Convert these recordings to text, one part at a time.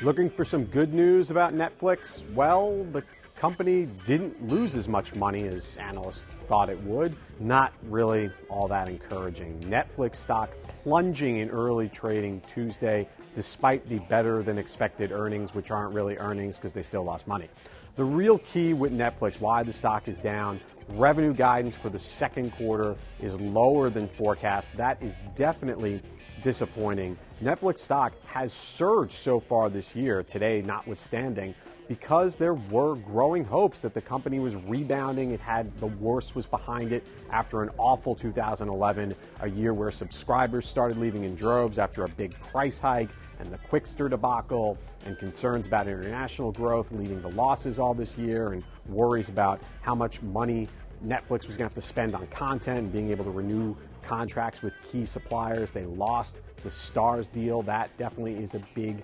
Looking for some good news about Netflix? Well, the company didn't lose as much money as analysts thought it would. Not really all that encouraging. Netflix stock plunging in early trading Tuesday despite the better than expected earnings, which aren't really earnings because they still lost money. The real key with Netflix, why the stock is down, revenue guidance for the second quarter is lower than forecast. That is definitely disappointing. Netflix stock has surged so far this year, today notwithstanding, because there were growing hopes that the company was rebounding. It had the worst was behind it after an awful 2011, a year where subscribers started leaving in droves after a big price hike and the Quickster debacle and concerns about international growth leading to losses all this year and worries about how much money Netflix was going to have to spend on content and being able to renew contracts with key suppliers. They lost the Stars deal. That definitely is a big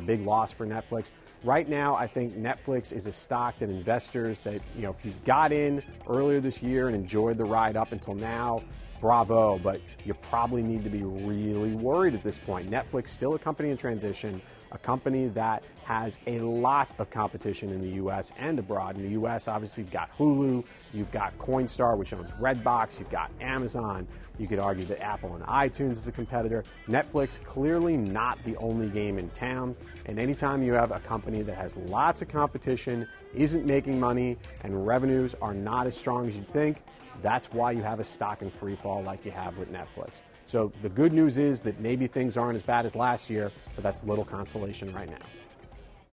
big loss for Netflix. Right now, I think Netflix is a stock that investors that, if you got in earlier this year and enjoyed the ride up until now, bravo, but you probably need to be really worried at this point. Netflix, still a company in transition, a company that has a lot of competition in the U.S. and abroad. In the U.S., obviously, you've got Hulu, you've got Coinstar, which owns Redbox, you've got Amazon. You could argue that Apple and iTunes is a competitor. Netflix, clearly not the only game in town. And anytime you have a company that has lots of competition, isn't making money, and revenues are not as strong as you'd think, that's why you have a stock in free fall like you have with Netflix. So the good news is that maybe things aren't as bad as last year, but that's little consolation right now.